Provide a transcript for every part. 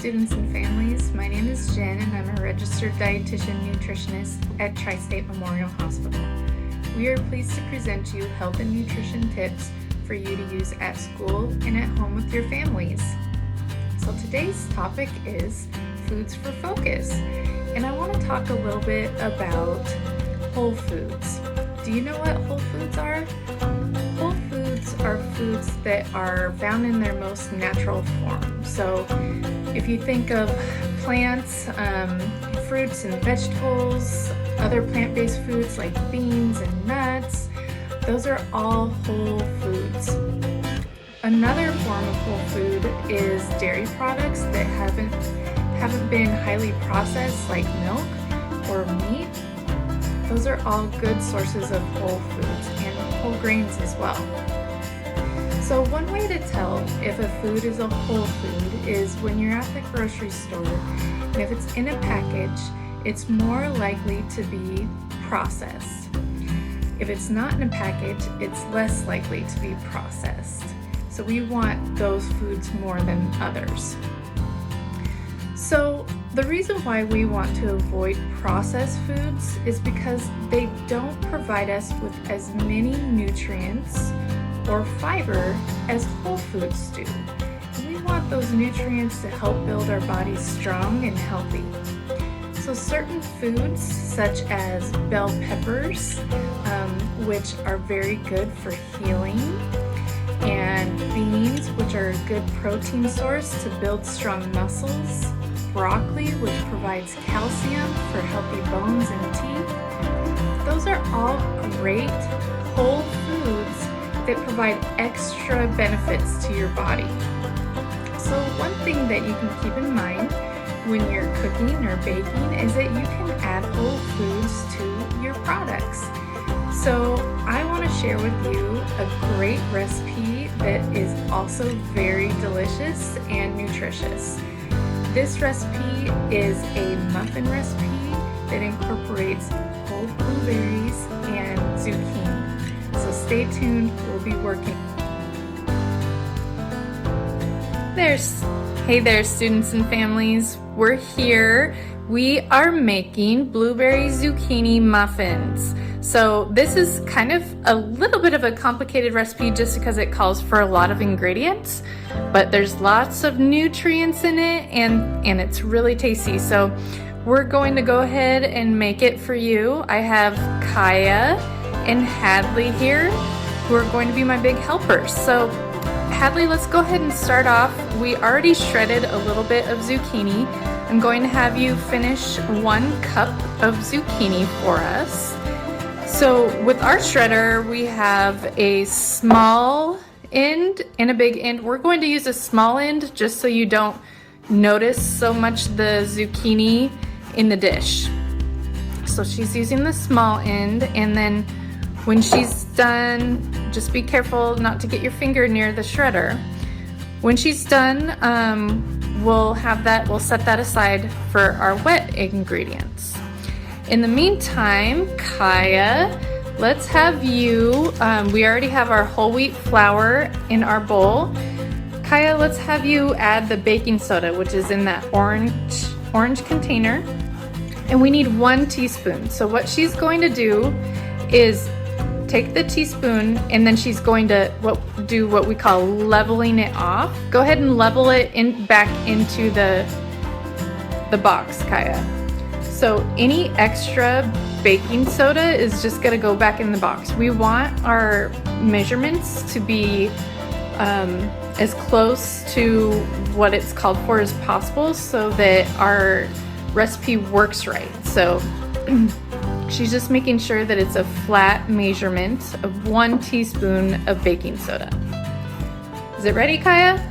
students and families. My name is Jen and I'm a registered dietitian nutritionist at TriState Memorial Hospital. We are pleased to present you health and nutrition tips for you to use at school and at home with your families. So today's topic is foods for focus, and I want to talk a little bit about whole foods. Do you know what whole foods are? Whole foods are foods that are found in their most natural form. So if you think of plants, fruits and vegetables, other plant-based foods like beans and nuts, those are all whole foods. Another form of whole food is dairy products that haven't been highly processed, like milk or meat. Those are all good sources of whole foods and whole grains as well. So one way to tell if a food is a whole food is when you're at the grocery store, and if it's in a package, it's more likely to be processed. If it's not in a package, it's less likely to be processed. So we want those foods more than others. So the reason why we want to avoid processed foods is because they don't provide us with as many nutrients or fiber as whole foods do. And we want those nutrients to help build our bodies strong and healthy. So certain foods such as bell peppers, which are very good for healing, and beans, which are a good protein source to build strong muscles, broccoli, which provides calcium for healthy bones and teeth. Those are all great whole foods that provide extra benefits to your body. So one thing that you can keep in mind when you're cooking or baking is that you can add whole foods to your products. So I want to share with you a great recipe that is also very delicious and nutritious. This recipe is a muffin recipe that incorporates whole blueberries and zucchini. So stay tuned, we'll be working. Hey there, students and families. We're here. We are making blueberry zucchini muffins. So this is kind of a little bit of a complicated recipe just because it calls for a lot of ingredients, but there's lots of nutrients in it and it's really tasty. So we're going to go ahead and make it for you. I have Kaya and Hadley here who are going to be my big helpers. So Hadley, let's go ahead and start off. We already shredded a little bit of zucchini. I'm going to have you finish 1 cup of zucchini for us. So with our shredder, we have a small end and a big end. We're going to use a small end just so you don't notice so much the zucchini in the dish. So she's using the small end, and then when she's done, just be careful not to get your finger near the shredder. When she's done, we'll set that aside for our wet ingredients. In the meantime, Kaya, let's have you, we already have our whole wheat flour in our bowl. Kaya, let's have you add the baking soda, which is in that orange container. And we need 1 teaspoon. So what she's going to do is take the teaspoon, and then she's going to do what we call leveling it off. Go ahead and level it back into the box, Kaya. So any extra baking soda is just gonna go back in the box. We want our measurements to be as close to what it's called for as possible so that our recipe works right. So she's just making sure that it's a flat measurement of 1 teaspoon of baking soda. Is it ready, Kaya?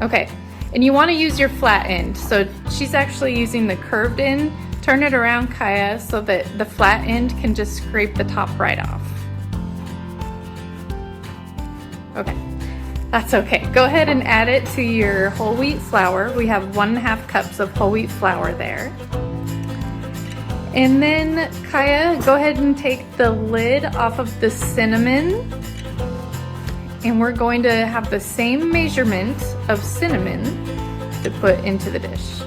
Okay, and you wanna use your flat end. So she's actually using the curved end. Turn it around, Kaya, so that the flat end can just scrape the top right off. Okay, that's okay. Go ahead and add it to your whole wheat flour. We have 1.5 cups of whole wheat flour there. And then, Kaya, go ahead and take the lid off of the cinnamon. And we're going to have the same measurement of cinnamon to put into the dish.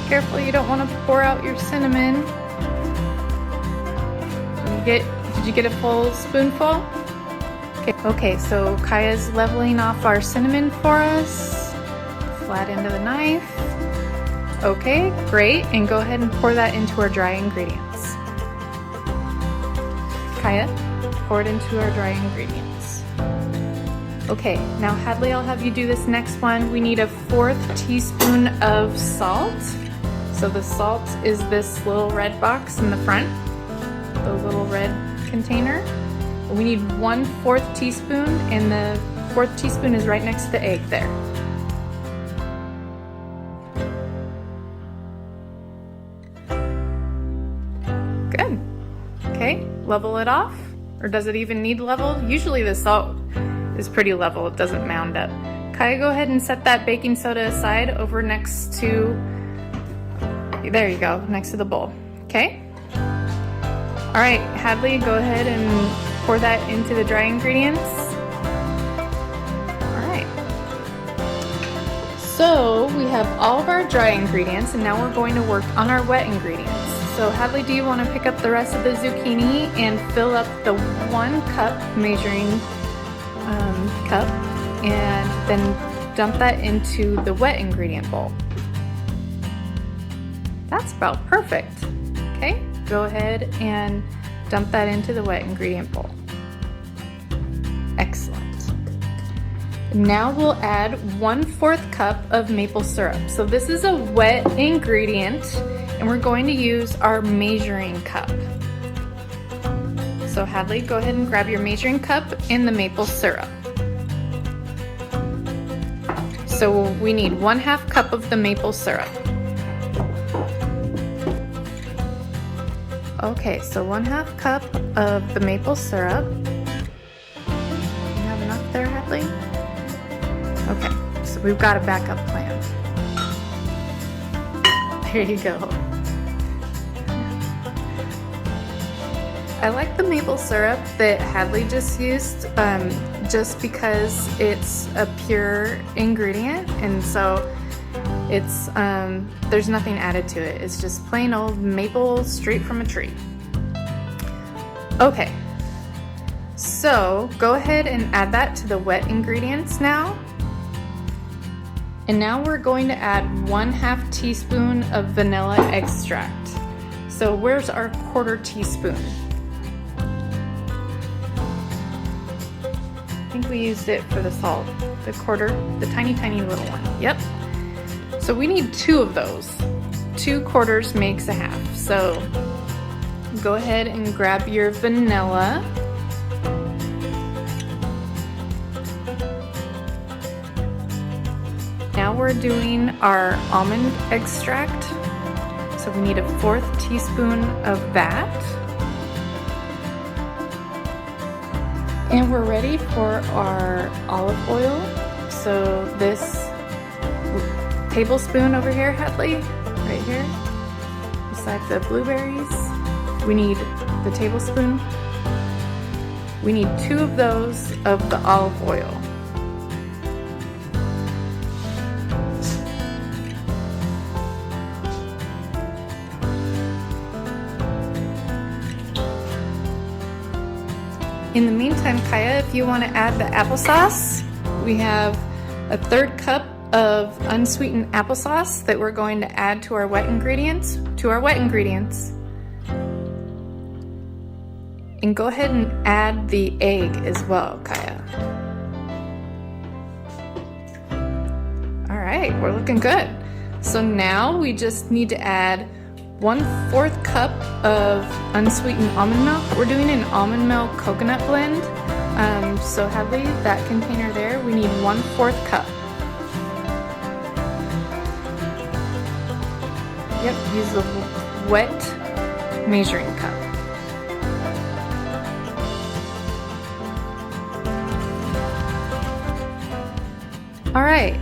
Careful, you don't want to pour out your cinnamon. Did you get a full spoonful? Okay, so Kaya's leveling off our cinnamon for us. Flat end of the knife. Okay, great. And go ahead and pour that into our dry ingredients. Kaya, pour it into our dry ingredients. Okay, now Hadley, I'll have you do this next one. We need a 1/4 teaspoon of salt. So the salt is this little red box in the front, the little red container. We need 1/4 teaspoon, and the 1/4 teaspoon is right next to the egg there. Good. Okay, level it off. Or does it even need leveled? Usually the salt is pretty level, it doesn't mound up. Kaya, go ahead and set that baking soda aside over next to, there you go, next to the bowl. Okay? All right, Hadley, go ahead and pour that into the dry ingredients. All right. So we have all of our dry ingredients, and now we're going to work on our wet ingredients. So Hadley, do you want to pick up the rest of the zucchini and fill up the 1 cup measuring cup, and then dump that into the wet ingredient bowl? That's about perfect. Okay, go ahead and dump that into the wet ingredient bowl. Excellent. Now we'll add 1/4 cup of maple syrup. So this is a wet ingredient, and we're going to use our measuring cup. So Hadley, go ahead and grab your measuring cup and the maple syrup. So we need 1/2 cup of the maple syrup. Okay, so 1/2 cup of the maple syrup. You have enough there, Hadley? Okay, so we've got a backup plan. There you go. I like the maple syrup that Hadley just used, just because it's a pure ingredient, and so it's there's nothing added to it. It's just plain old maple straight from a tree. Okay, so go ahead and add that to the wet ingredients now. And now we're going to add 1/2 teaspoon of vanilla extract. So where's our 1/4 teaspoon? I think we used it for the salt, the 1/4, the tiny little one. Yep. So we need 2 of those. 2 quarters makes a half. So go ahead and grab your vanilla. Now we're doing our almond extract. So we need a 1/4 teaspoon of that. And we're ready for our olive oil. So this tablespoon over here, Hadley, right here, beside the blueberries. We need the tablespoon. We need 2 of those of the olive oil. In the meantime, Kaya, if you want to add the applesauce, we have a 1/3 cup of unsweetened applesauce that we're going to add to our wet ingredients. And go ahead and add the egg as well, Kaya. All right, we're looking good. So now we just need to add 1/4 cup of unsweetened almond milk. We're doing an almond milk coconut blend. So Hadley, that container there, we need 1/4 cup. Yep, use the wet measuring cup. All right,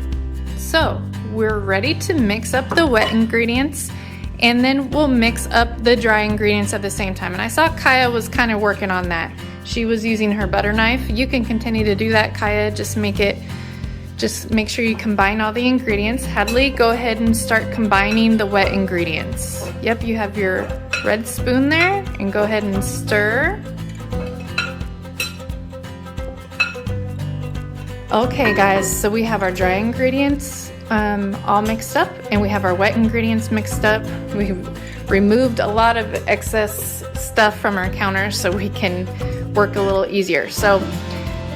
so we're ready to mix up the wet ingredients, and then we'll mix up the dry ingredients at the same time. And I saw Kaya was kind of working on that. She was using her butter knife. You can continue to do that, Kaya. Just make sure you combine all the ingredients. Hadley, go ahead and start combining the wet ingredients. Yep, you have your red spoon there, and go ahead and stir. Okay guys, so we have our dry ingredients all mixed up, and we have our wet ingredients mixed up. We've removed a lot of excess stuff from our counter so we can work a little easier. So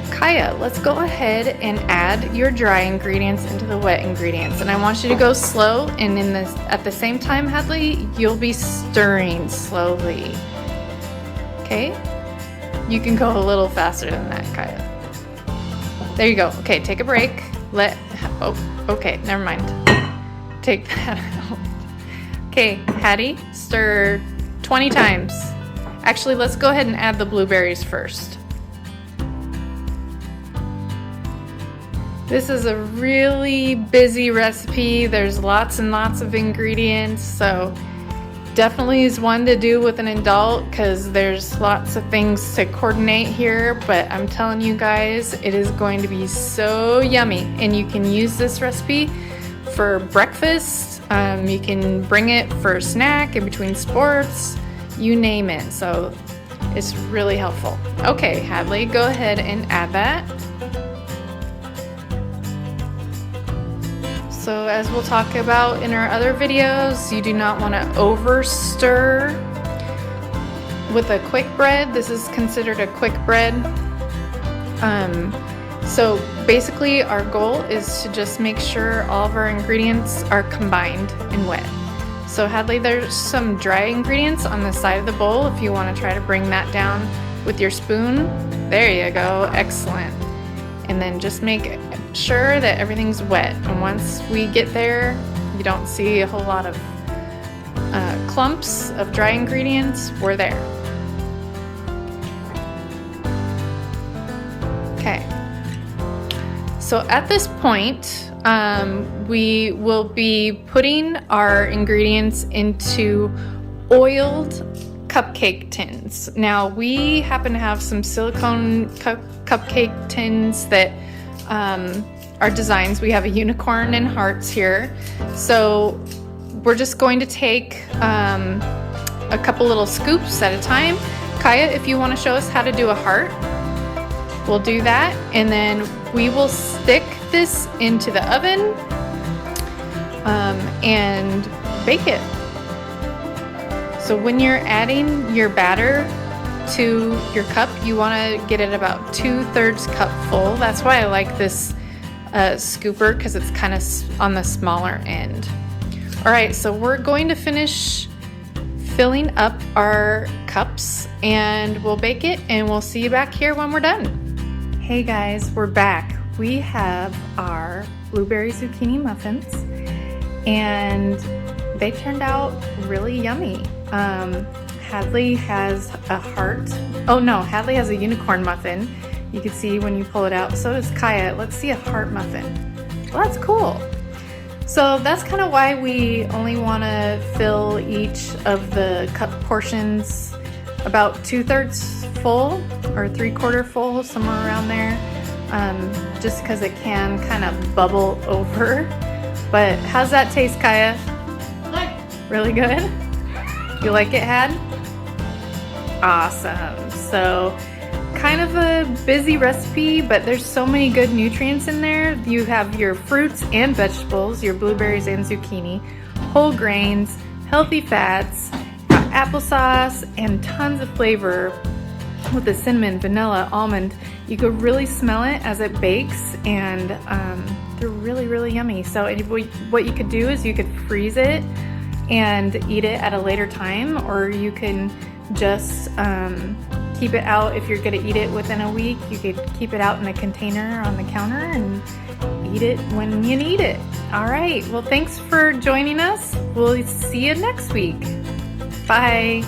Kaya, let's go ahead and add your dry ingredients into the wet ingredients, and I want you to go slow, and at the same time, Hadley, you'll be stirring slowly. Okay? You can go a little faster than that, Kaya. There you go. Okay, take a break. Okay, never mind. Take that out. Okay, Hattie, stir 20 times. Actually, let's go ahead and add the blueberries first. This is a really busy recipe. There's lots and lots of ingredients, so definitely is one to do with an adult because there's lots of things to coordinate here, but I'm telling you guys, it is going to be so yummy, and you can use this recipe for breakfast. You can bring it for a snack in between sports, you name it, so it's really helpful. Okay, Hadley, go ahead and add that. So as we'll talk about in our other videos, you do not want to over stir with a quick bread. This is considered a quick bread. So basically our goal is to just make sure all of our ingredients are combined and wet. So Hadley, there's some dry ingredients on the side of the bowl if you want to try to bring that down with your spoon. There you go, excellent. And then just make sure that everything's wet, and once we get there, you don't see a whole lot of clumps of dry ingredients. We're there. Okay, so at this point we will be putting our ingredients into oiled cupcake tins. Now we happen to have some silicone cupcake tins that are designs. We have a unicorn and hearts here. So we're just going to take a couple little scoops at a time. Kaya, if you want to show us how to do a heart, we'll do that, and then we will stick this into the oven and bake it. So when you're adding your batter to your cup, you want to get it about 2/3 cup full. That's why I like this scooper, because it's kind of on the smaller end. All right, so we're going to finish filling up our cups, and we'll bake it, and we'll see you back here when we're done. Hey guys, we're back. We have our blueberry zucchini muffins, and they turned out really yummy. Hadley has a heart. Oh no, Hadley has a unicorn muffin. You can see when you pull it out. So does Kaya. Let's see a heart muffin. Well, that's cool. So that's kind of why we only want to fill each of the cup portions about 2/3 full or 3/4 full, somewhere around there. Just because it can kind of bubble over. But how's that taste, Kaya? Really good? You like it, Had? Awesome. So kind of a busy recipe, but there's so many good nutrients in there. You have your fruits and vegetables, your blueberries and zucchini, whole grains, healthy fats, applesauce, and tons of flavor with the cinnamon, vanilla, almond. You could really smell it as it bakes, and they're really, really yummy. So what you could do is you could freeze it and eat it at a later time, or you can just keep it out. If you're gonna eat it within a week, you could keep it out in a container on the counter and eat it when you need it. All right, well, thanks for joining us. We'll see you next week. Bye.